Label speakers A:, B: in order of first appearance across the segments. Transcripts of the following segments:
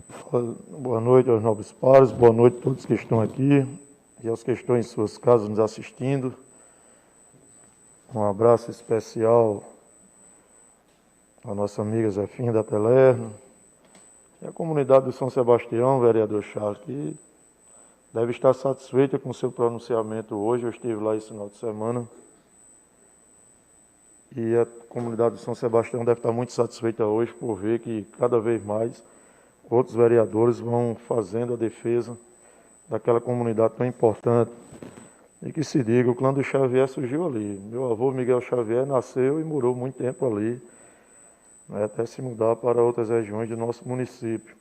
A: Boa noite aos nobres pares, boa noite a todos que estão aqui e aos que estão em suas casas nos assistindo. Um abraço especial à nossa amiga Zefinha da Telerno e à comunidade do São Sebastião, vereador Charles, que deve estar satisfeita com o seu pronunciamento hoje. Eu estive lá esse final de semana e a comunidade do São Sebastião deve estar muito satisfeita hoje por ver que cada vez mais outros vereadores vão fazendo a defesa daquela comunidade tão importante. E que se diga, o clã do Xavier surgiu ali. Meu avô Miguel Xavier nasceu e morou muito tempo ali, né, até se mudar para outras regiões do nosso município.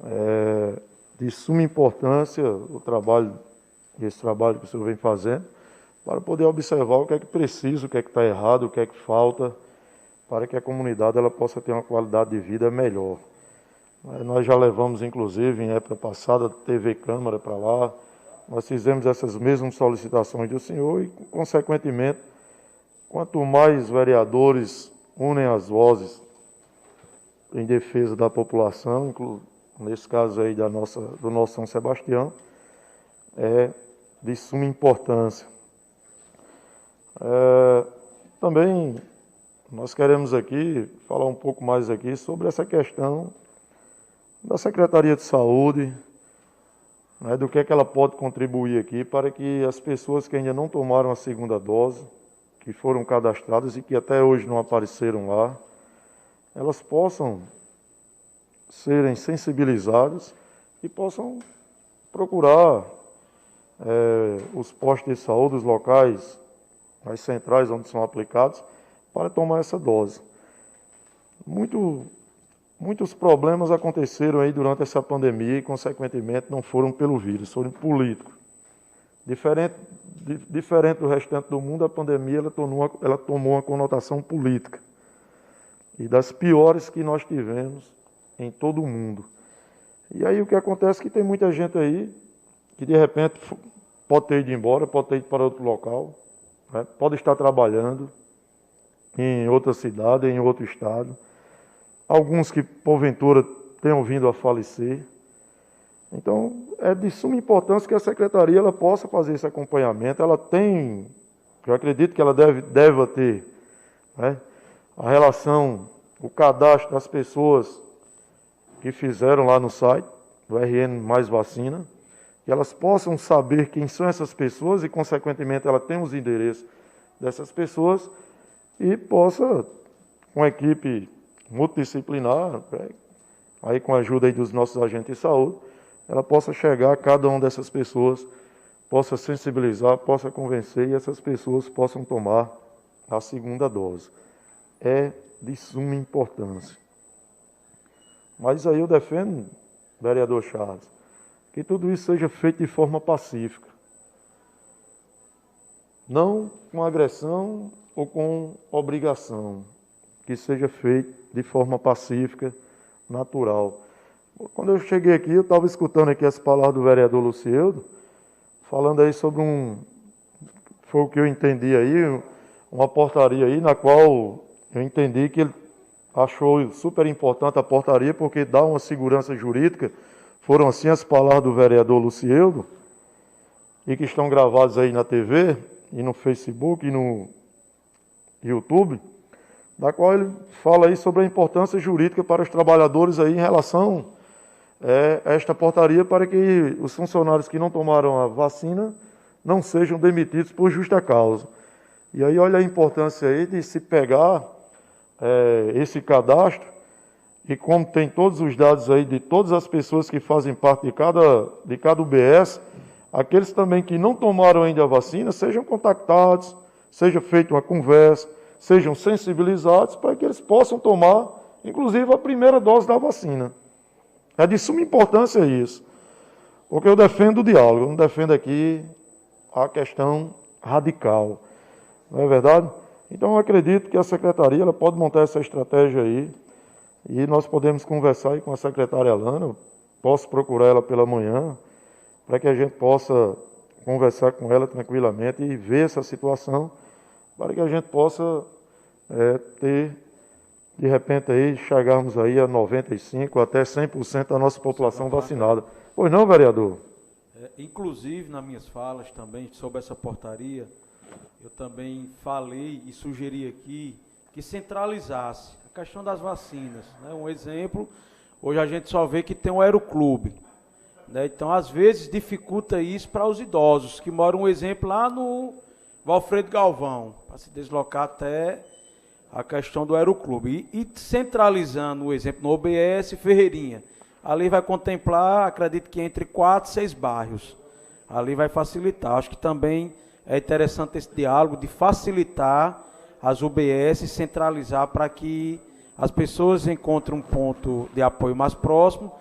A: É de suma importância esse trabalho que o senhor vem fazendo, para poder observar o que é que precisa, o que é que está errado, o que é que falta, para que a comunidade ela possa ter uma qualidade de vida melhor. Nós já levamos, inclusive, em época passada, TV Câmara para lá. Nós fizemos essas mesmas solicitações do senhor e, consequentemente, quanto mais vereadores unem as vozes em defesa da população, nesse caso aí do nosso São Sebastião, é de suma importância. Também nós queremos aqui falar um pouco mais aqui sobre essa questão da Secretaria de Saúde, né, do que é que ela pode contribuir aqui para que as pessoas que ainda não tomaram a segunda dose, que foram cadastradas e que até hoje não apareceram lá, elas possam serem sensibilizadas e possam procurar os postos de saúde, os locais, as centrais onde são aplicados, para tomar essa dose. Muitos problemas aconteceram aí durante essa pandemia e, consequentemente, não foram pelo vírus, foram políticos. Diferente do restante do mundo, a pandemia ela tomou uma conotação política. E das piores que nós tivemos em todo o mundo. E aí o que acontece é que tem muita gente aí que, de repente, pode ter ido embora, pode ter ido para outro local, né? Pode estar trabalhando em outra cidade, em outro estado. Alguns que, porventura, tenham vindo a falecer. Então, é de suma importância que a Secretaria ela possa fazer esse acompanhamento. Ela tem, eu acredito que ela deve ter, né, a relação, o cadastro das pessoas que fizeram lá no site, do RN Mais Vacina, que elas possam saber quem são essas pessoas e, consequentemente, ela tem os endereços dessas pessoas e possa, com a equipe multidisciplinar, aí com a ajuda aí dos nossos agentes de saúde, ela possa chegar a cada uma dessas pessoas, possa sensibilizar, possa convencer e essas pessoas possam tomar a segunda dose. É de suma importância. Mas aí eu defendo, vereador Charles, que tudo isso seja feito de forma pacífica. Não com agressão ou com obrigação. Que seja feito de forma pacífica, natural. Quando eu cheguei aqui, eu estava escutando aqui as palavras do vereador Lucieldo, falando aí sobre foi o que eu entendi aí, uma portaria aí, na qual eu entendi que ele achou super importante a portaria, porque dá uma segurança jurídica. Foram assim as palavras do vereador Lucieldo, e que estão gravadas aí na TV, e no Facebook, e no YouTube, da qual ele fala aí sobre a importância jurídica para os trabalhadores aí em relação a esta portaria, para que os funcionários que não tomaram a vacina não sejam demitidos por justa causa. E aí olha a importância aí de se pegar esse cadastro, e como tem todos os dados aí de todas as pessoas que fazem parte de cada UBS, aqueles também que não tomaram ainda a vacina, sejam contactados, seja feita uma conversa, sejam sensibilizados para que eles possam tomar, inclusive, a primeira dose da vacina. É de suma importância isso, porque eu defendo o diálogo, eu não defendo aqui a questão radical, não é verdade? Então, eu acredito que a Secretaria ela pode montar essa estratégia aí, e nós podemos conversar aí com a secretária Alana, posso procurar ela pela manhã, para que a gente possa conversar com ela tranquilamente e ver essa situação, para que a gente possa ter de repente aí chegarmos aí a 95% até 100% da nossa população vacinada. Pois não, vereador?
B: Inclusive, nas minhas falas também sobre essa portaria, eu também falei e sugeri aqui que centralizasse a questão das vacinas, né? Um exemplo, hoje a gente só vê que tem um aeroclube, né? Então, às vezes, dificulta isso para os idosos, que moram, um exemplo, lá no Valfredo Galvão, para se deslocar até a questão do aeroclube. E centralizando o exemplo no OBS Ferreirinha, ali vai contemplar, acredito que entre 4 e 6 bairros. Ali vai facilitar. Acho que também é interessante esse diálogo de facilitar as UBS e centralizar para que as pessoas encontrem um ponto de apoio mais próximo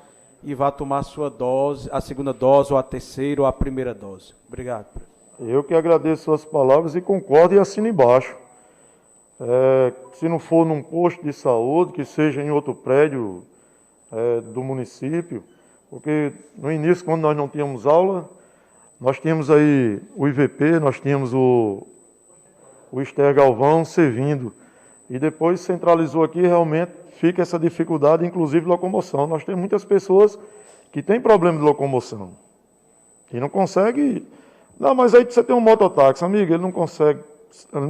B: e vá tomar a sua dose, a segunda dose, ou a terceira, ou a primeira dose. Obrigado.
A: Eu que agradeço suas palavras e concordo e assino embaixo. Se não for num posto de saúde, que seja em outro prédio do município, porque no início, quando nós não tínhamos aula, nós tínhamos aí o IVP, nós tínhamos o Esther Galvão servindo, e depois centralizou aqui, realmente fica essa dificuldade, inclusive de locomoção. Nós temos muitas pessoas que têm problema de locomoção, e não consegue. Não, mas aí você tem um mototáxi, amigo, ele não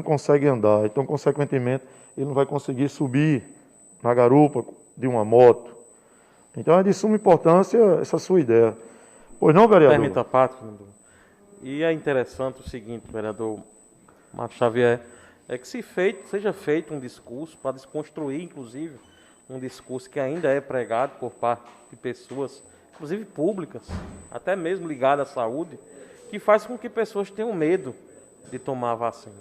A: consegue andar, então, consequentemente, ele não vai conseguir subir na garupa de uma moto. Então, é de suma importância essa sua ideia. Pois não, vereador?
C: Permita, Pátrio. E é interessante o seguinte, vereador Marcos Xavier, é que seja feito um discurso para desconstruir, inclusive, um discurso que ainda é pregado por parte de pessoas, inclusive públicas, até mesmo ligadas à saúde, que faz com que pessoas tenham medo de tomar a vacina.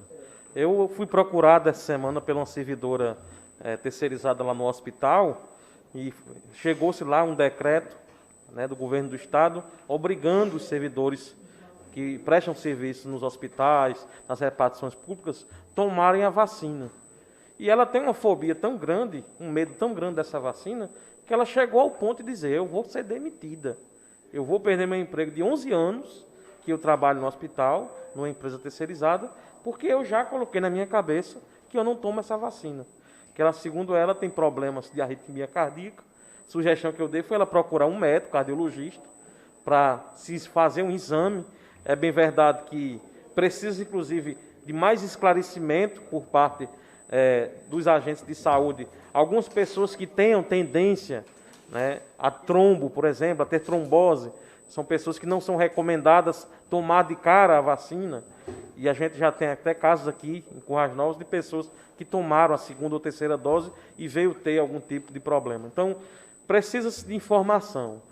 C: Eu fui procurado essa semana por uma servidora terceirizada lá no hospital, e chegou-se lá um decreto, né, do governo do estado, obrigando os servidores que prestam serviço nos hospitais, nas repartições públicas, tomarem a vacina. E ela tem uma fobia tão grande, um medo tão grande dessa vacina, que ela chegou ao ponto de dizer: eu vou ser demitida, eu vou perder meu emprego de 11 anos, que eu trabalho no hospital, numa empresa terceirizada, porque eu já coloquei na minha cabeça que eu não tomo essa vacina. Que ela, segundo ela, tem problemas de arritmia cardíaca. A sugestão que eu dei foi ela procurar um médico, cardiologista, para se fazer um exame. É bem verdade que precisa, inclusive, de mais esclarecimento por parte dos agentes de saúde. Algumas pessoas que tenham tendência, né, a trombo, por exemplo, a ter trombose, são pessoas que não são recomendadas tomar de cara a vacina. E a gente já tem até casos aqui em Currais Novos de pessoas que tomaram a segunda ou terceira dose e veio ter algum tipo de problema. Então, precisa-se de informação.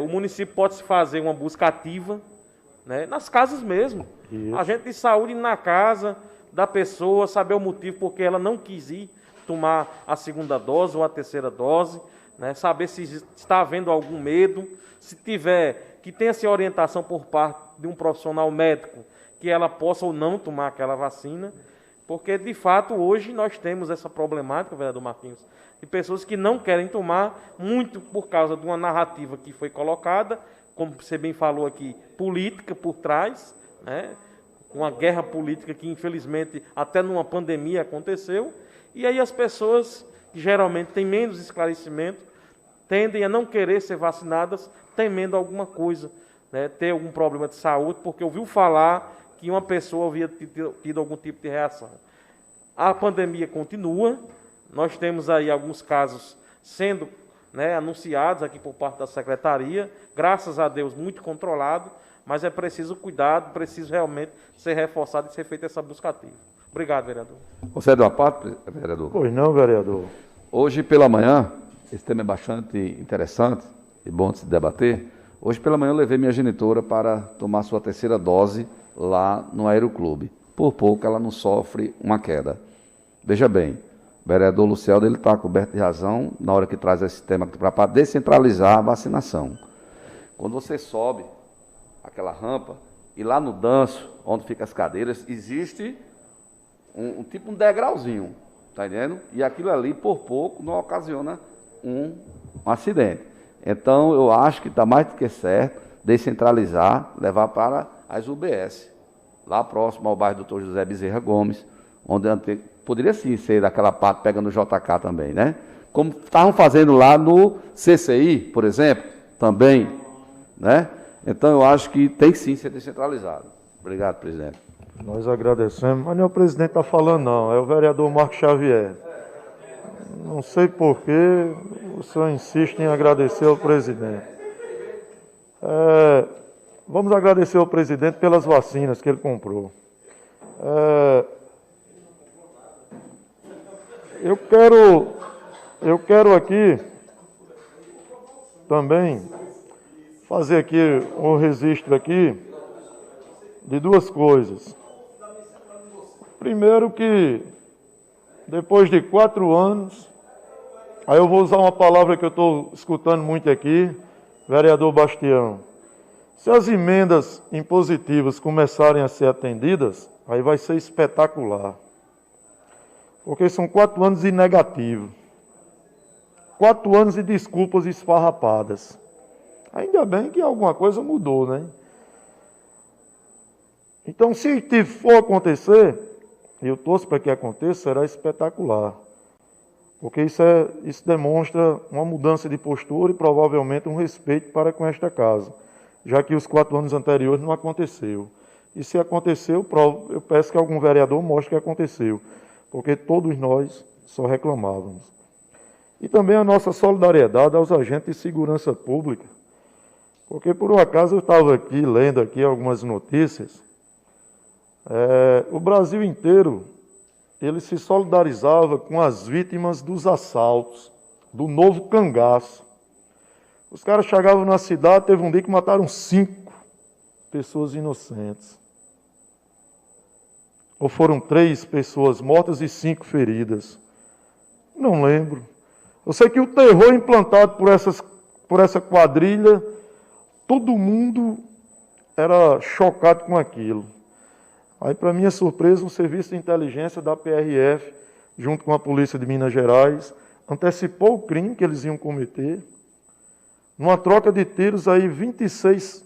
C: O município pode fazer uma busca ativa, né, nas casas mesmo. Isso. Agente de saúde na casa da pessoa, saber o motivo porque ela não quis ir tomar a segunda dose ou a terceira dose, né, saber se está havendo algum medo, se tiver, que tenha essa orientação por parte de um profissional médico, que ela possa ou não tomar aquela vacina, porque, de fato, hoje nós temos essa problemática, vereador Marquinhos, de pessoas que não querem tomar, muito por causa de uma narrativa que foi colocada, como você bem falou aqui, política por trás, né? Uma guerra política que, infelizmente, até numa pandemia aconteceu, e aí as pessoas, que geralmente têm menos esclarecimento, tendem a não querer ser vacinadas, temendo alguma coisa, né? Ter algum problema de saúde, porque ouviu falar que uma pessoa havia tido algum tipo de reação. A pandemia continua, nós temos aí alguns casos sendo, né, anunciados aqui por parte da Secretaria, graças a Deus muito controlado, mas é preciso cuidado, preciso realmente ser reforçado e ser feita essa busca ativa. Obrigado, vereador.
D: Você do APAT, vereador?
A: Pois não, vereador.
D: Hoje pela manhã, esse tema é bastante interessante e bom de se debater. Hoje pela manhã eu levei minha genitora para tomar sua terceira dose lá no Aeroclube. Por pouco ela não sofre uma queda. Veja bem, o vereador Luciano está coberto de razão na hora que traz esse tema para descentralizar a vacinação. Quando você sobe aquela rampa e lá no danço, onde ficam as cadeiras, existe um tipo um degrauzinho, tá entendendo? E aquilo ali, por pouco, não ocasiona um acidente. Então, eu acho que está mais do que certo descentralizar, levar para as UBS, lá próximo ao bairro Dr. José Bezerra Gomes, onde Poderia sim ser daquela parte pegando o JK também, né? Como estavam fazendo lá no CCI, por exemplo, também, né? Então eu acho que tem que sim ser descentralizado. Obrigado, presidente.
A: Nós agradecemos, mas não é o presidente que está falando, não, é o vereador Marcos Xavier. Não sei por que o senhor insiste em agradecer ao presidente. Vamos agradecer ao presidente pelas vacinas que ele comprou. Eu quero aqui também fazer aqui um registro aqui de duas coisas. Primeiro que, depois de 4 anos, aí eu vou usar uma palavra que eu estou escutando muito aqui, vereador Bastião. Se as emendas impositivas começarem a ser atendidas, aí vai ser espetacular. Porque são 4 anos de negativo. 4 anos de desculpas esfarrapadas. Ainda bem que alguma coisa mudou, né? Então, se for acontecer, e eu torço para que aconteça, será espetacular. Porque isso demonstra uma mudança de postura e provavelmente um respeito para com esta casa, já que os 4 anos anteriores não aconteceu. E se aconteceu, eu peço que algum vereador mostre que aconteceu, porque todos nós só reclamávamos. E também a nossa solidariedade aos agentes de segurança pública, porque por um acaso eu estava aqui lendo aqui algumas notícias. O Brasil inteiro, ele se solidarizava com as vítimas dos assaltos, do novo cangaço. Os caras chegavam na cidade, teve um dia que mataram 5 pessoas inocentes. Ou foram 3 pessoas mortas e 5 feridas. Não lembro. Eu sei que o terror implantado por essa quadrilha, todo mundo era chocado com aquilo. Aí, para minha surpresa, um serviço de inteligência da PRF, junto com a Polícia de Minas Gerais, antecipou o crime que eles iam cometer. Numa troca de tiros, aí 26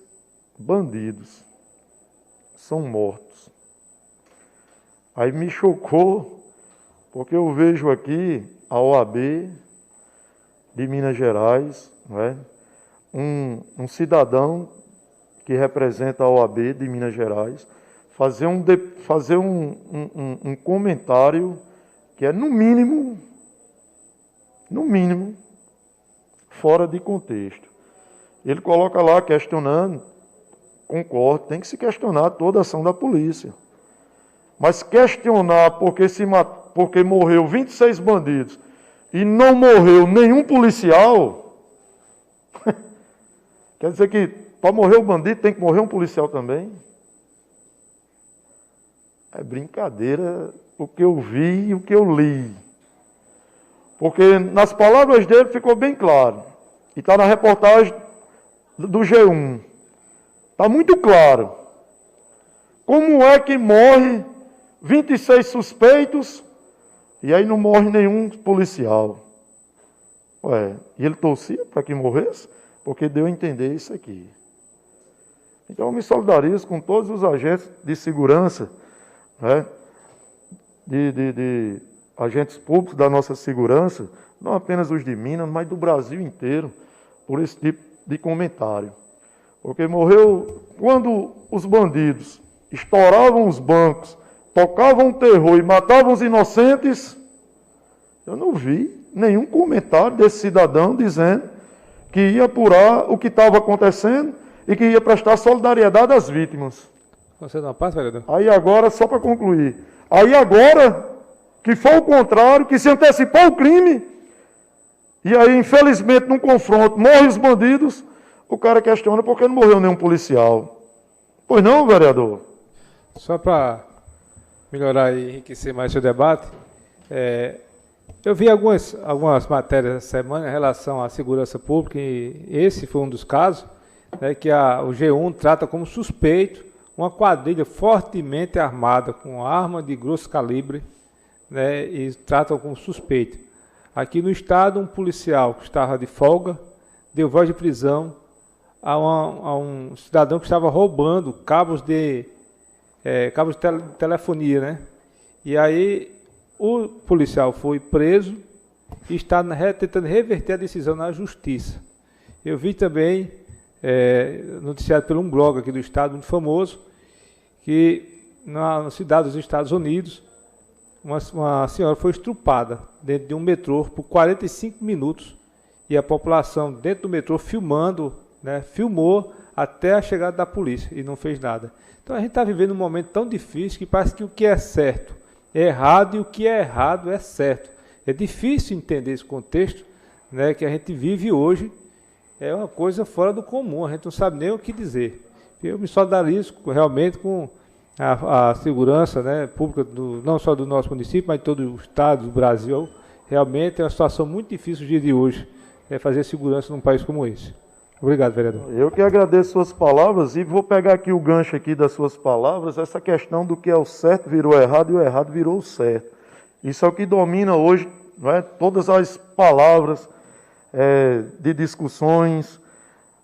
A: bandidos são mortos. Aí me chocou, porque eu vejo aqui a OAB de Minas Gerais, não é? Um cidadão que representa a OAB de Minas Gerais, fazer um comentário que é, no mínimo, fora de contexto. Ele coloca lá, questionando, concordo, tem que se questionar toda a ação da polícia. Mas questionar porque morreu 26 bandidos e não morreu nenhum policial, quer dizer que para morrer o bandido tem que morrer um policial também? É brincadeira o que eu vi e o que eu li. Porque nas palavras dele ficou bem claro. E está na reportagem do G1. Está muito claro. Como é que morre 26 suspeitos e aí não morre nenhum policial? E ele torcia para que morresse? Porque deu a entender isso aqui. Então eu me solidarizo com todos os agentes de segurança, né, de agentes públicos da nossa segurança, não apenas os de Minas, mas do Brasil inteiro, por esse tipo de comentário. Porque morreu quando os bandidos estouravam os bancos, tocavam o terror e matavam os inocentes. Eu não vi nenhum comentário desse cidadão dizendo que ia apurar o que estava acontecendo e que ia prestar solidariedade às vítimas.
E: Você dá uma parte, vereador?
A: Aí agora, só para concluir, aí agora que foi o contrário, que se antecipou o crime, e aí infelizmente num confronto morrem os bandidos, o cara questiona por que não morreu nenhum policial. Pois não, vereador?
E: Só para melhorar e enriquecer mais o debate, eu vi algumas matérias essa semana em relação à segurança pública, e esse foi um dos casos, né, que o G1 trata como suspeito uma quadrilha fortemente armada com arma de grosso calibre, né, e tratam como suspeito. Aqui no estado, um policial que estava de folga deu voz de prisão a um cidadão que estava roubando cabos de telefonia, né? E aí O policial foi preso e está tentando reverter a decisão na justiça. Eu vi também, noticiado por um blog aqui do estado, muito famoso, que na cidade dos Estados Unidos, uma senhora foi estrupada dentro de um metrô por 45 minutos e a população dentro do metrô filmando, né, filmou até a chegada da polícia e não fez nada. Então a gente está vivendo um momento tão difícil que parece que o que é certo é errado e o que é errado é certo. É difícil entender esse contexto, né, que a gente vive hoje. É uma coisa fora do comum, a gente não sabe nem o que dizer. Eu me solidarizo realmente com a segurança, né, pública, não só do nosso município, mas de todo o estado, do Brasil. Realmente é uma situação muito difícil no dia de hoje, fazer segurança num país como esse. Obrigado, vereador.
A: Eu que agradeço suas palavras e vou pegar aqui o gancho aqui das suas palavras, essa questão do que é o certo virou errado e o errado virou o certo. Isso é o que domina hoje, não é? Todas as palavras de discussões,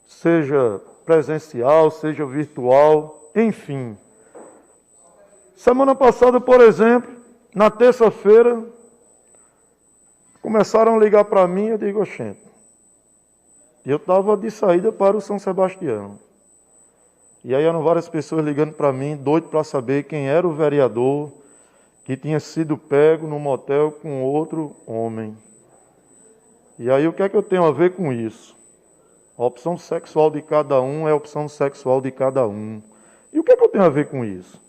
A: seja presencial, seja virtual, enfim. Semana passada, por exemplo, na terça-feira, começaram a ligar para mim, eu digo, oxente, eu estava de saída para o São Sebastião. E aí eram várias pessoas ligando para mim, doido para saber quem era o vereador que tinha sido pego no motel com outro homem. E aí o que é que eu tenho a ver com isso? A opção sexual de cada um é a opção sexual de cada um. E o que é que eu tenho a ver com isso?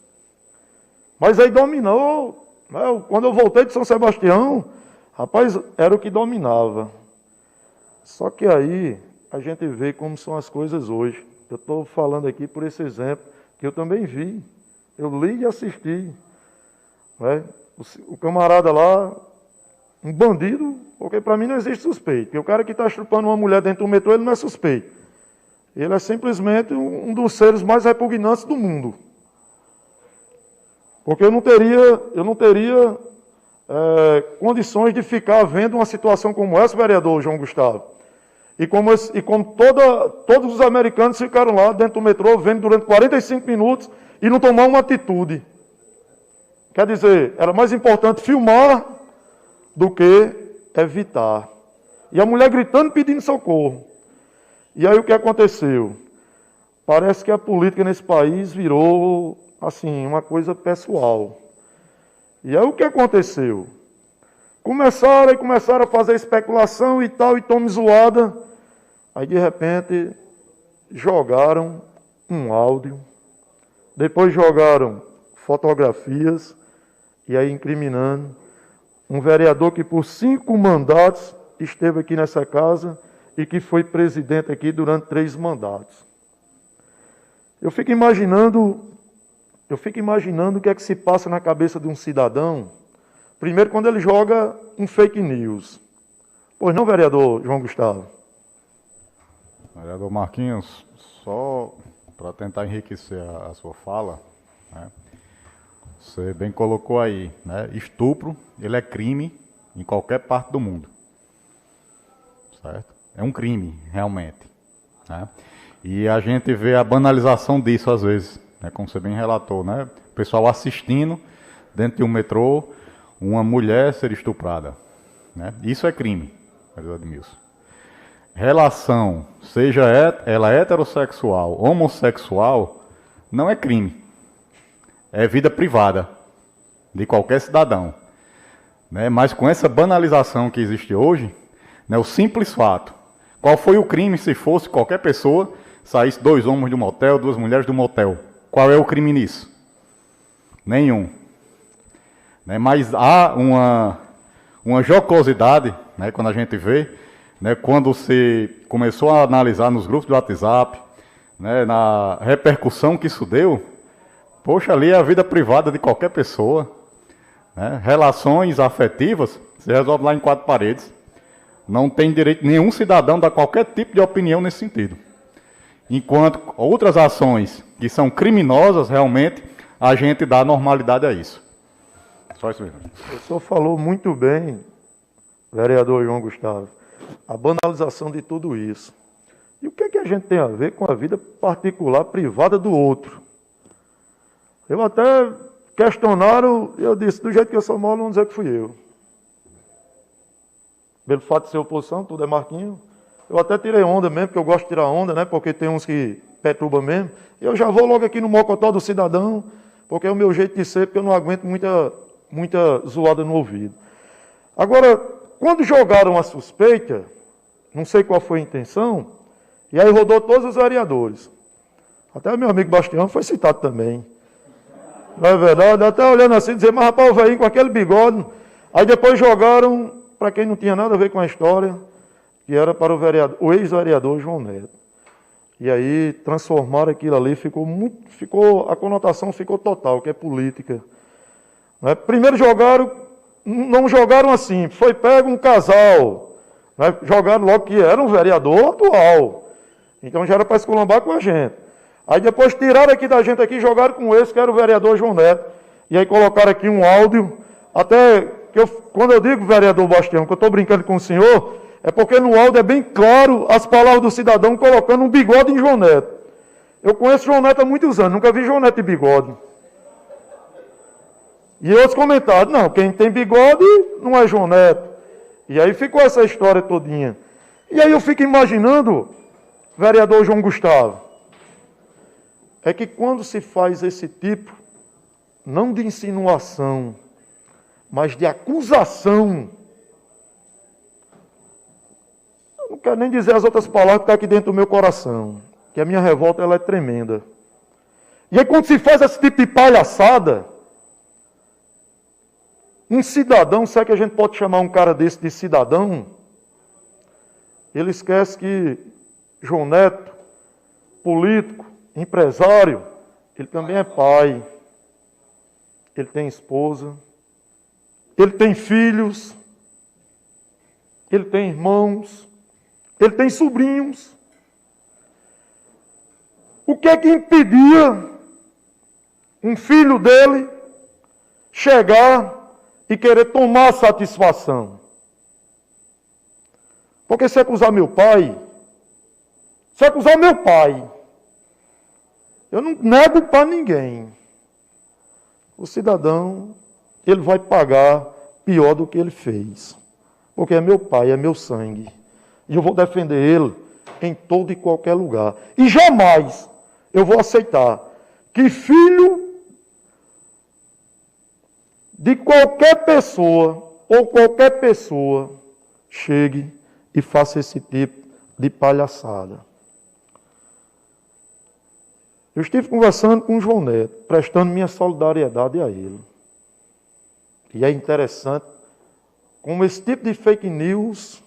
A: Mas aí dominou, né? Quando eu voltei de São Sebastião, rapaz, era o que dominava. Só que aí a gente vê como são as coisas hoje. Eu estou falando aqui por esse exemplo, que eu também vi. Eu li e assisti. Né? O camarada lá, um bandido, porque para mim não existe suspeito. Porque o cara que está chupando uma mulher dentro do metrô, ele não é suspeito. Ele é simplesmente um dos seres mais repugnantes do mundo. Porque eu não teria condições de ficar vendo uma situação como essa, vereador João Gustavo. E como todos os americanos ficaram lá dentro do metrô, vendo durante 45 minutos e não tomaram uma atitude. Quer dizer, era mais importante filmar do que evitar. E a mulher gritando, pedindo socorro. E aí o que aconteceu? Parece que a política nesse país virou, assim, uma coisa pessoal. E aí o que aconteceu? Começaram a fazer especulação e tal, e tome zoada. Aí de repente jogaram um áudio, depois jogaram fotografias, e aí incriminando um vereador que por 5 mandatos esteve aqui nessa casa e que foi presidente aqui durante 3 mandatos. Eu fico imaginando o que é que se passa na cabeça de um cidadão, primeiro quando ele joga um fake news. Pois não, vereador João Gustavo?
F: Vereador Marquinhos, só para tentar enriquecer a sua fala, né, você bem colocou aí, né, estupro, ele é crime em qualquer parte do mundo, certo? É um crime, realmente, né? E a gente vê a banalização disso às vezes, né, como você bem relatou, né? O pessoal assistindo dentro de um metrô, uma mulher ser estuprada, né? Isso é crime, vereador Edmilson. Relação, seja ela heterossexual, homossexual, não é crime. É vida privada de qualquer cidadão. Né? Mas com essa banalização que existe hoje, né, o simples fato, qual foi o crime se fosse qualquer pessoa, saísse 2 homens de um motel, 2 mulheres de um motel? Qual é o crime nisso? Nenhum. Né? Mas há uma jocosidade, né, quando a gente vê, né, quando você começou a analisar nos grupos do WhatsApp, né, na repercussão que isso deu, poxa, ali é a vida privada de qualquer pessoa. Né? Relações afetivas se resolve lá em 4 paredes. Não tem direito nenhum cidadão a dar qualquer tipo de opinião nesse sentido. Enquanto outras ações que são criminosas, realmente, a gente dá normalidade a isso. Só isso mesmo.
A: O senhor falou muito bem, vereador João Gustavo, a banalização de tudo isso. E o que é que a gente tem a ver com a vida particular, privada do outro? Eu até questionaram, eu disse, do jeito que eu sou mole, vão dizer que fui eu. Pelo fato de ser oposição, tudo é Marquinhos. Eu até tirei onda mesmo, porque eu gosto de tirar onda, né? Porque tem uns que perturbam mesmo. Eu já vou logo aqui no mocotó do cidadão, porque é o meu jeito de ser, porque eu não aguento muita zoada no ouvido. Agora, quando jogaram a suspeita, não sei qual foi a intenção, e aí rodou todos os vereadores. Até o meu amigo Bastião foi citado também. Não é verdade? Até olhando assim, dizer, mas rapaz, o velhinho com aquele bigode. Aí depois jogaram, para quem não tinha nada a ver com a história, que era para o ex-vereador João Neto. E aí transformaram aquilo ali, a conotação ficou total, que é política. Né? Primeiro não jogaram assim, foi pego um casal, né? Jogaram logo que era um vereador atual. Então já era para esculambar com a gente. Aí depois tiraram aqui da gente aqui, jogaram com esse, que era o vereador João Neto. E aí colocaram aqui um áudio, até que quando eu digo vereador Bastião, que eu estou brincando com o senhor, é porque no áudio é bem claro as palavras do cidadão colocando um bigode em João Neto. Eu conheço João Neto há muitos anos, nunca vi João Neto de bigode. E outros comentaram, não, quem tem bigode não é João Neto. E aí ficou essa história todinha. E aí eu fico imaginando, vereador João Gustavo, é que quando se faz esse tipo, não de insinuação, mas de acusação, eu não quero nem dizer as outras palavras que estão aqui dentro do meu coração, que a minha revolta ela é tremenda. E aí quando se faz esse tipo de palhaçada, um cidadão, será que a gente pode chamar um cara desse de cidadão? Ele esquece que João Neto, político, empresário, ele também é pai, ele tem esposa, ele tem filhos, ele tem irmãos, ele tem sobrinhos. O que é que impedia um filho dele chegar e querer tomar satisfação? Porque se acusar meu pai, eu não nego para ninguém. O cidadão, ele vai pagar pior do que ele fez. Porque é meu pai, é meu sangue. E eu vou defender ele em todo e qualquer lugar. E jamais eu vou aceitar que filho de qualquer pessoa ou qualquer pessoa chegue e faça esse tipo de palhaçada. Eu estive conversando com o João Neto, prestando minha solidariedade a ele. E é interessante como esse tipo de fake news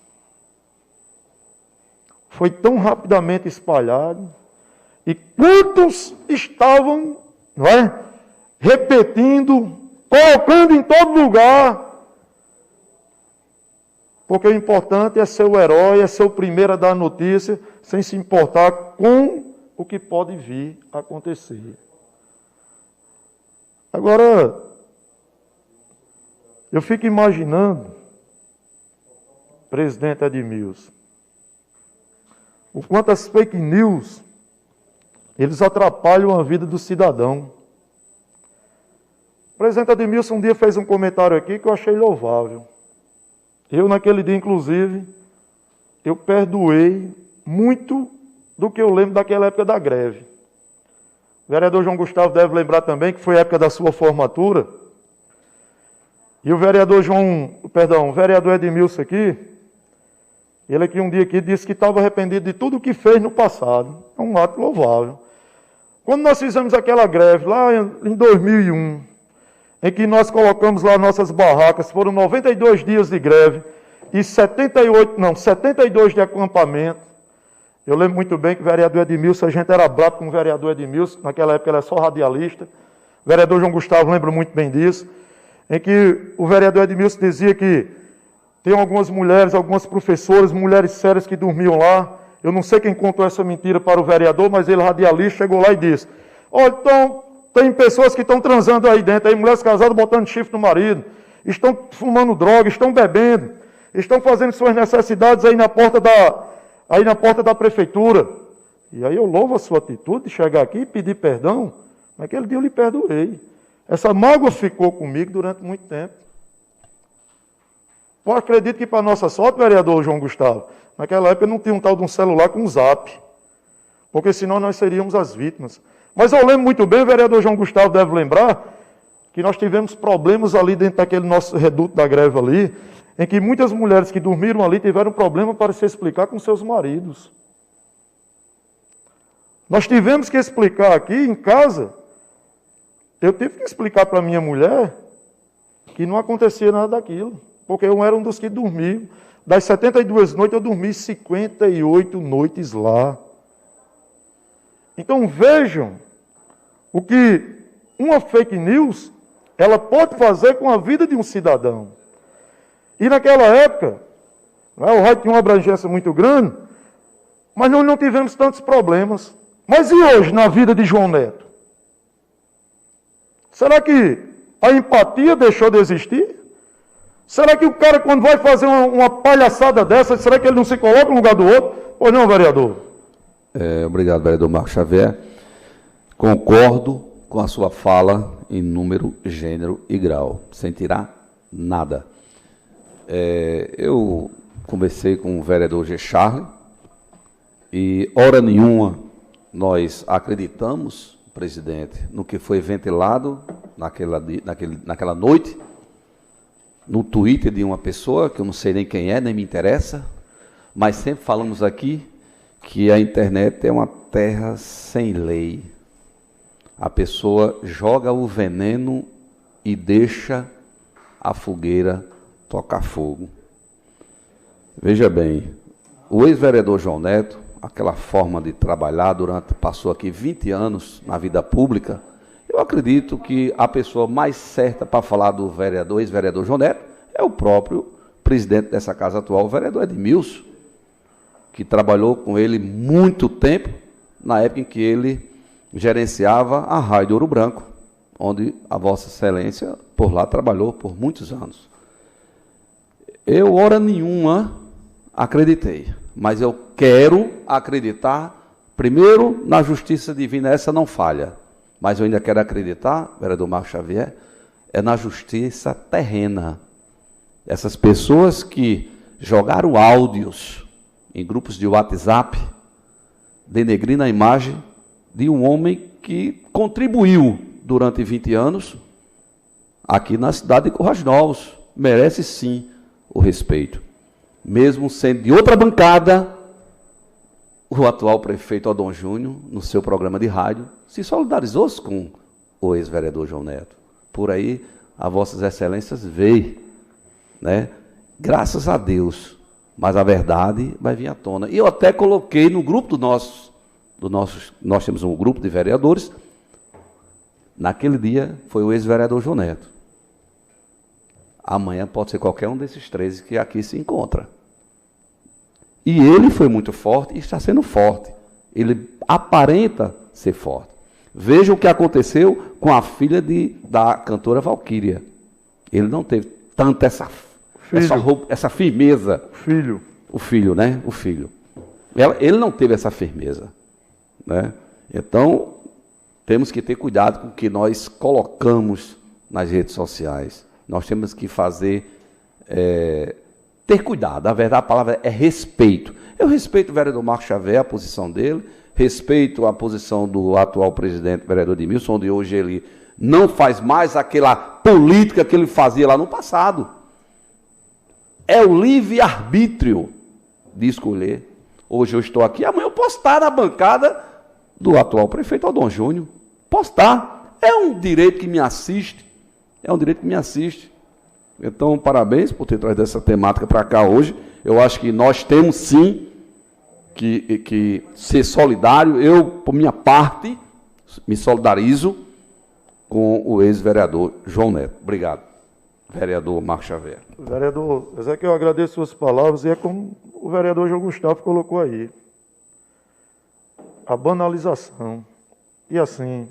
A: foi tão rapidamente espalhado e quantos estavam, não é, repetindo, colocando em todo lugar. Porque o importante é ser o herói, é ser o primeiro a dar a notícia, sem se importar com o que pode vir a acontecer. Agora, eu fico imaginando, presidente Edmilson, o quanto as fake news, eles atrapalham a vida do cidadão. O presidente Edmilson um dia fez um comentário aqui que eu achei louvável. Eu, naquele dia, inclusive, eu perdoei muito do que eu lembro daquela época da greve. O vereador João Gustavo deve lembrar também que foi a época da sua formatura. E o vereador Edmilson aqui, ele aqui um dia aqui disse que estava arrependido de tudo o que fez no passado. É um ato louvável. Quando nós fizemos aquela greve, lá em 2001, em que nós colocamos lá nossas barracas, foram 92 dias de greve e 72 de acampamento. Eu lembro muito bem que o vereador Edmilson, a gente era bravo com o vereador Edmilson, naquela época ele era só radialista. O vereador João Gustavo lembra muito bem disso, em que o vereador Edmilson dizia que tem algumas mulheres, algumas professoras, mulheres sérias que dormiam lá. Eu não sei quem contou essa mentira para o vereador, mas ele, radialista, chegou lá e disse: olha, então, tem pessoas que estão transando aí dentro, aí mulheres casadas botando chifre no marido, estão fumando droga, estão bebendo, estão fazendo suas necessidades aí na porta da prefeitura. E aí eu louvo a sua atitude de chegar aqui e pedir perdão. Naquele dia eu lhe perdoei. Essa mágoa ficou comigo durante muito tempo. Eu acredito que, para nossa sorte, vereador João Gustavo, naquela época não tinha um tal de um celular com um zap, porque senão nós seríamos as vítimas. Mas eu lembro muito bem, o vereador João Gustavo deve lembrar, que nós tivemos problemas ali dentro daquele nosso reduto da greve ali, em que muitas mulheres que dormiram ali tiveram problema para se explicar com seus maridos. Nós tivemos que explicar aqui em casa, eu tive que explicar para minha mulher que não acontecia nada daquilo, porque eu era um dos que dormiam. Das 72 noites, eu dormi 58 noites lá. Então vejam o que uma fake news ela pode fazer com a vida de um cidadão. E naquela época, o rádio tinha uma abrangência muito grande, mas nós não tivemos tantos problemas. Mas e hoje, na vida de João Neto? Será que a empatia deixou de existir? Será que o cara, quando vai fazer uma palhaçada dessa, será que ele não se coloca no lugar do outro? Ou não, vereador?
D: Obrigado, vereador Marcos Xavier. Concordo com a sua fala em número, gênero e grau, sem tirar nada. Eu conversei com o vereador G. Charles e, hora nenhuma, nós acreditamos, presidente, no que foi ventilado naquela noite, no Twitter de uma pessoa, que eu não sei nem quem é, nem me interessa, mas sempre falamos aqui que a internet é uma terra sem lei. A pessoa joga o veneno e deixa a fogueira tocar fogo. Veja bem, o ex-vereador João Neto, aquela forma de trabalhar passou aqui 20 anos na vida pública, eu acredito que a pessoa mais certa para falar do ex-vereador João Neto é o próprio presidente dessa casa atual, o vereador Edmilson, que trabalhou com ele muito tempo, na época em que ele gerenciava a Rádio Ouro Branco, onde a Vossa Excelência, por lá, trabalhou por muitos anos. Eu, hora nenhuma, acreditei, mas eu quero acreditar, primeiro, na justiça divina, essa não falha, mas eu ainda quero acreditar, vereador Marcos Xavier, na justiça terrena. Essas pessoas que jogaram áudios em grupos de WhatsApp, denegrindo a imagem de um homem que contribuiu durante 20 anos aqui na cidade de Currais Novos, merece sim o respeito. Mesmo sendo de outra bancada, o atual prefeito Adão Júnior, no seu programa de rádio, se solidarizou com o ex-vereador João Neto. Por aí, a Vossas Excelências veio, né? Graças a Deus, mas a verdade vai vir à tona. E eu até coloquei no grupo nós temos um grupo de vereadores, naquele dia foi o ex-vereador João Neto. Amanhã pode ser qualquer um desses 13 que aqui se encontra. E ele foi muito forte e está sendo forte. Ele aparenta ser forte. Veja o que aconteceu com a filha da cantora Valquíria. Ele não teve tanta essa firmeza. O filho, né? O filho. Ele não teve essa firmeza, né? Então, temos que ter cuidado com o que nós colocamos nas redes sociais. Nós temos que ter cuidado. A verdade, a palavra é respeito. Eu respeito o vereador Marcos Xavier, a posição dele, respeito a posição do atual presidente, vereador Edmilson, onde hoje ele não faz mais aquela política que ele fazia lá no passado. É o livre-arbítrio de escolher. Hoje eu estou aqui, amanhã eu posso estar na bancada do atual prefeito Adão Júnior. Posso estar. É um direito que me assiste. Então, parabéns por ter trazido essa temática para cá hoje. Eu acho que nós temos sim que ser solidário. Eu, por minha parte, me solidarizo com o ex-vereador João Neto. Obrigado, vereador Marcos Xavier.
A: Vereador Ezequiel, eu agradeço suas palavras e é como o vereador João Gustavo colocou aí. A banalização. E assim,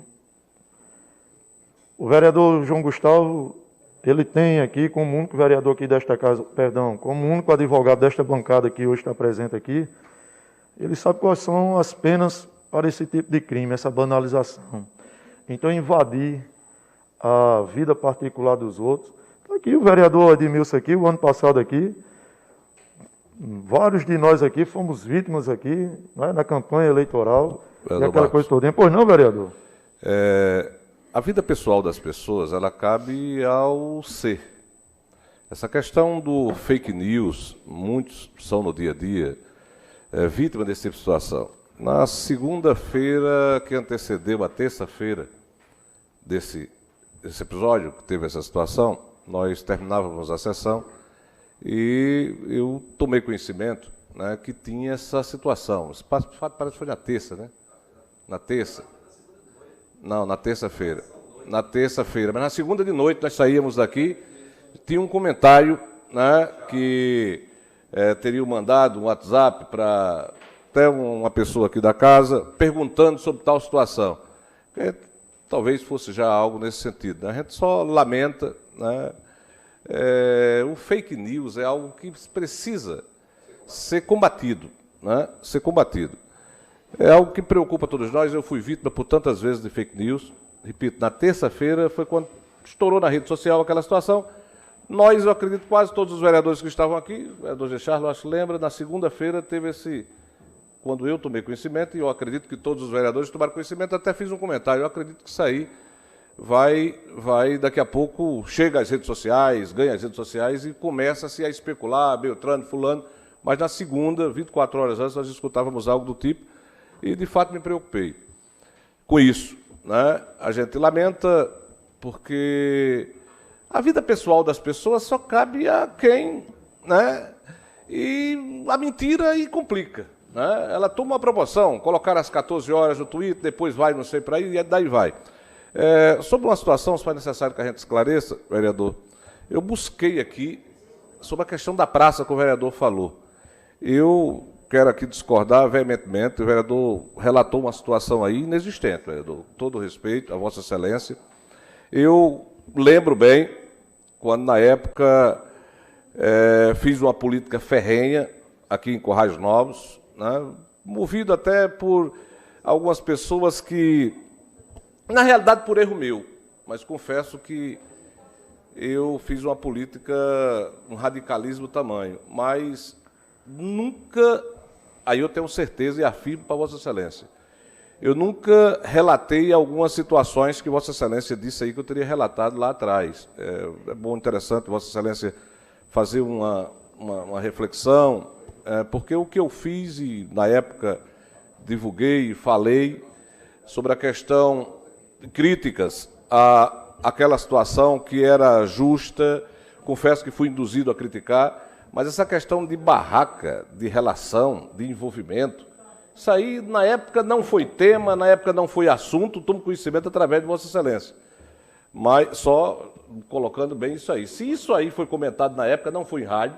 A: o vereador João Gustavo, ele tem aqui, como único vereador aqui desta casa, como único advogado desta bancada que hoje está presente aqui, ele sabe quais são as penas para esse tipo de crime, essa banalização. Então, invadir a vida particular dos outros. Tá aqui o vereador Edmilson aqui, o ano passado aqui, vários de nós aqui fomos vítimas aqui, né, na campanha eleitoral,
G: Vereador
A: e aquela
G: Marcos.
A: coisa toda. Pois não, vereador?
G: A vida pessoal das pessoas, ela cabe ao ser. Essa questão do fake news, muitos são no dia a dia vítima desse tipo de situação. Na segunda-feira que antecedeu a terça-feira desse episódio, que teve essa situação, nós terminávamos a sessão e eu tomei conhecimento, né, que tinha essa situação. Esse fato parece que foi na terça, né? Na terça. Não, na terça-feira. Na terça-feira. Mas na segunda de noite nós saíamos daqui, tinha um comentário, né, que teria mandado um WhatsApp para até uma pessoa aqui da casa, perguntando sobre tal situação. Talvez fosse já algo nesse sentido, né? A gente só lamenta, né? O fake news é algo que precisa ser combatido, né? Ser combatido. É algo que preocupa todos nós. Eu fui vítima por tantas vezes de fake news. Repito, na terça-feira foi quando estourou na rede social aquela situação. Nós, eu acredito, quase todos os vereadores que estavam aqui, o vereador G. Charles, acho que lembra, na segunda-feira teve quando eu tomei conhecimento, e eu acredito que todos os vereadores tomaram conhecimento, até fiz um comentário, eu acredito que isso aí vai daqui a pouco, chega às redes sociais, ganha as redes sociais e começa-se a especular, Beltrano, fulano, mas na segunda, 24 horas antes, nós escutávamos algo do tipo, e de fato me preocupei com isso, né? A gente lamenta porque a vida pessoal das pessoas só cabe a quem, né? E a mentira aí complica, né? Ela toma uma proporção, colocar às 14 horas no Twitter, depois vai, não sei para aí, e daí vai. Sobre uma situação, se for necessário que a gente esclareça, vereador, eu busquei aqui sobre a questão da praça que o vereador falou. Eu quero aqui discordar veementemente, o vereador relatou uma situação aí inexistente, vereador, com todo respeito a Vossa Excelência. Eu lembro bem, quando na época fiz uma política ferrenha aqui em Currais Novos, né, movido até por algumas pessoas que, na realidade, por erro meu, mas confesso que eu fiz uma política, um radicalismo tamanho, mas nunca, aí eu tenho certeza e afirmo para Vossa Excelência, eu nunca relatei algumas situações que Vossa Excelência disse aí que eu teria relatado lá atrás. É bom, interessante Vossa Excelência fazer uma reflexão, porque o que eu fiz e na época divulguei e falei sobre a questão de críticas àquela situação que era justa, confesso que fui induzido a criticar, mas essa questão de barraca, de relação, de envolvimento, isso aí, na época, não foi tema, na época não foi assunto, tomo conhecimento através de Vossa Excelência. Mas só colocando bem isso aí. Se isso aí foi comentado na época, não foi em rádio,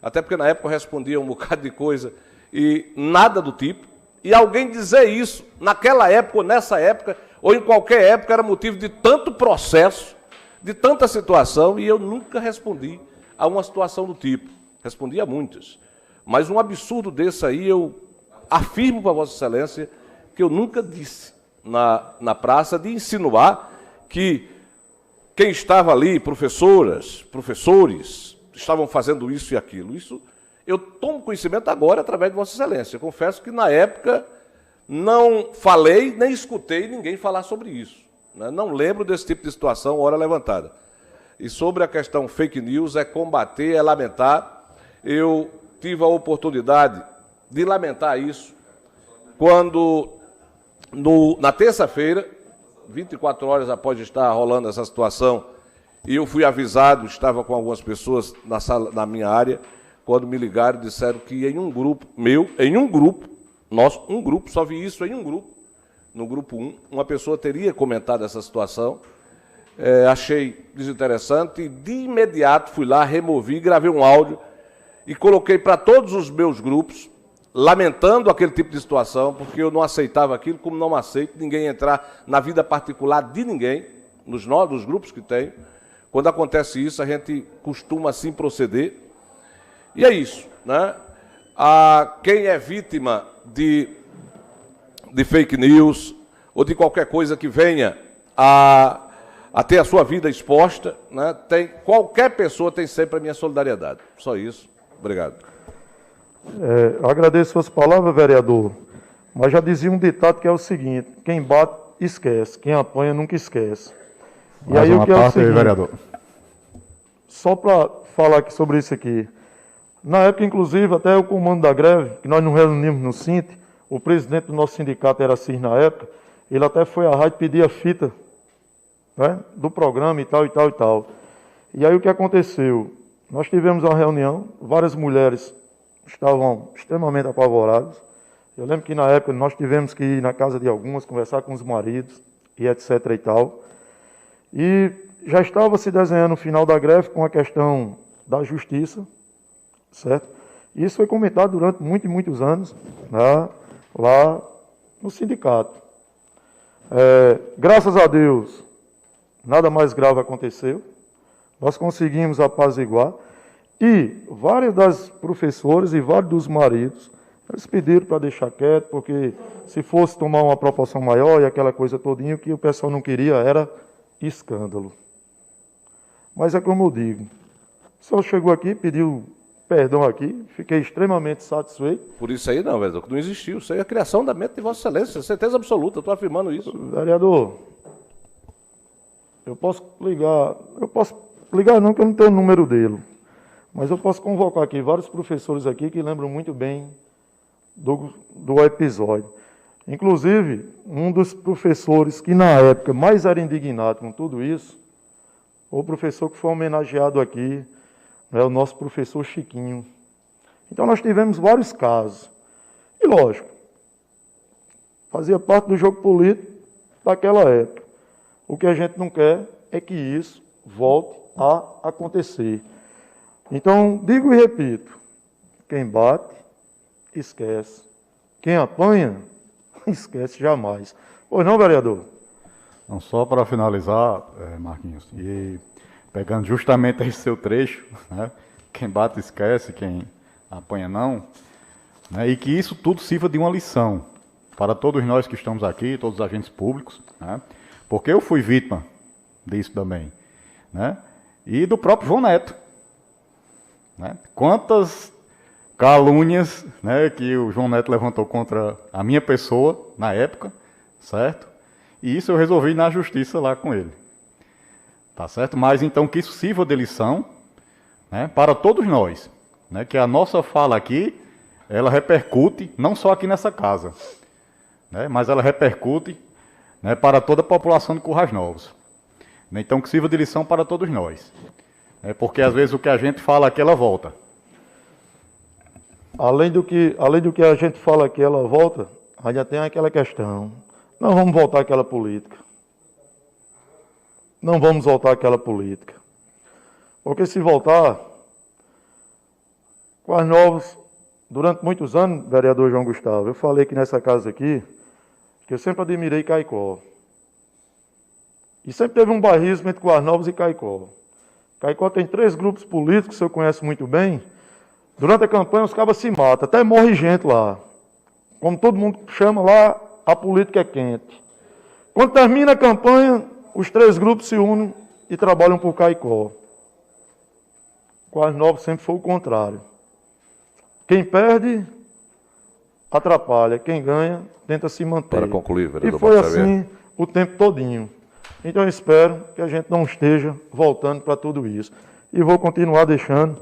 G: até porque na época eu respondia um bocado de coisa e nada do tipo, e alguém dizer isso naquela época, ou nessa época, ou em qualquer época, era motivo de tanto processo, de tanta situação, e eu nunca respondi a uma situação do tipo. Respondi a muitas. Mas um absurdo desse aí, eu afirmo para Vossa Excelência que eu nunca disse na praça de insinuar que quem estava ali, professores, estavam fazendo isso e aquilo. Isso eu tomo conhecimento agora através de Vossa Excelência. Eu confesso que na época não falei, nem escutei ninguém falar sobre isso, né? Não lembro desse tipo de situação, hora levantada. E sobre a questão fake news, é combater, é lamentar. Eu tive a oportunidade de lamentar isso quando, na terça-feira, 24 horas após estar rolando essa situação, e eu fui avisado, estava com algumas pessoas na minha área, quando me ligaram e disseram que em um grupo meu, só vi isso em um grupo, no grupo 1, uma pessoa teria comentado essa situação. Achei desinteressante e de imediato fui lá, removi, gravei um áudio e coloquei para todos os meus grupos, lamentando aquele tipo de situação, porque eu não aceitava aquilo, como não aceito ninguém entrar na vida particular de ninguém, dos grupos que tem. Quando acontece isso, a gente costuma assim proceder. E é isso, né? Quem é vítima de fake news ou de qualquer coisa que venha a ter a sua vida exposta, né? Qualquer pessoa tem sempre a minha solidariedade. Só isso. Obrigado.
A: Eu agradeço suas palavras, vereador, mas já dizia um ditado que é o seguinte: quem bate, esquece, quem apanha, nunca esquece. E
F: Mais
A: aí
F: uma
A: o que é o
F: parte aí,
A: seguinte,
F: vereador.
A: só para falar aqui sobre isso aqui, na época, inclusive, até o comando da greve, que nós nos reunimos no Sint, o presidente do nosso sindicato era Assis na época, ele até foi à rádio pedir a fita, né, do programa e tal, e tal, e tal. E aí o que aconteceu? Nós tivemos uma reunião, várias mulheres estavam extremamente apavoradas. Eu lembro que na época nós tivemos que ir na casa de algumas, conversar com os maridos e etc e tal. E já estava se desenhando o final da greve com a questão da justiça, certo? Isso foi comentado durante muitos anos, né, lá no sindicato. Graças a Deus, nada mais grave aconteceu. Nós conseguimos apaziguar. E várias das professoras e vários dos maridos, eles pediram para deixar quieto, porque se fosse tomar uma proporção maior e aquela coisa todinha, o que o pessoal não queria era escândalo. Mas é como eu digo, o senhor chegou aqui, pediu perdão aqui, fiquei extremamente satisfeito.
G: Por isso aí não, vereador, que não existiu. Isso aí é a criação da mente de Vossa Excelência, certeza absoluta, eu estou afirmando isso.
A: Vereador, eu posso ligar não, que eu não tenho o número dele, mas eu posso convocar aqui vários professores aqui que lembram muito bem do episódio. Inclusive, um dos professores que na época mais era indignado com tudo isso, o professor que foi homenageado aqui, o nosso professor Chiquinho. Então nós tivemos vários casos. E lógico, fazia parte do jogo político daquela época. O que a gente não quer é que isso volte a acontecer. Então, digo e repito, quem bate, esquece. Quem apanha, esquece jamais. Pois não, vereador?
F: Então, só para finalizar, Marquinhos, e pegando justamente esse seu trecho, né, quem bate esquece, quem apanha não, né, e que isso tudo sirva de uma lição para todos nós que estamos aqui, todos os agentes públicos, né, porque eu fui vítima disso também, né, e do próprio João Neto. Né, quantas calúnias, né, que o João Neto levantou contra a minha pessoa na época, certo? E isso eu resolvi ir na justiça lá com ele. Tá certo? Mas então que isso sirva de lição, né, para todos nós. Né, que a nossa fala aqui, ela repercute, não só aqui nessa casa, né, mas ela repercute, né, para toda a população de Currais Novos. Então que sirva de lição para todos nós. Porque às vezes o que a gente fala aqui, ela volta.
A: Além do que a gente fala aqui, ela volta, ainda tem aquela questão. Não vamos voltar àquela política. Não vamos voltar àquela política. Porque se voltar, Currais Novos, durante muitos anos, vereador João Gustavo, eu falei que nessa casa aqui, que eu sempre admirei Caicó. E sempre teve um bairrismo entre Currais Novos e Caicó. Caicó tem 3 grupos políticos, que o senhor conhece muito bem. Durante a campanha, os cabas se matam, até morre gente lá. Como todo mundo chama lá, a política é quente. Quando termina a campanha, os 3 grupos se unem e trabalham por Caicó. Currais Novos sempre foi o contrário. Quem perde, atrapalha. Quem ganha, tenta se manter.
G: Para concluir, vereador
A: E foi
G: Marcos Xavier.
A: assim o tempo todinho. Então eu espero que a gente não esteja voltando para tudo isso. E vou continuar deixando.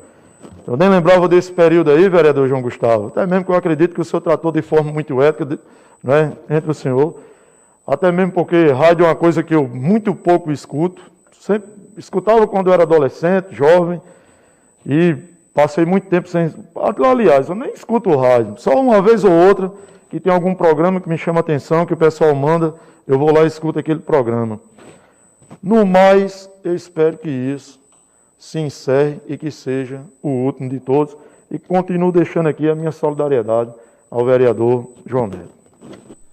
A: Eu nem lembrava desse período aí, vereador João Gustavo. Até mesmo que eu acredito que o senhor tratou de forma muito ética, né, entre o senhor. Até mesmo porque rádio é uma coisa que eu muito pouco escuto. Sempre escutava quando eu era adolescente, jovem. E passei muito tempo sem... Aliás, eu nem escuto rádio. Só uma vez ou outra que tem algum programa que me chama a atenção, que o pessoal manda, eu vou lá e escuto aquele programa. No mais, eu espero que isso se encerre e que seja o último de todos. E continuo deixando aqui a minha solidariedade ao vereador João Neto.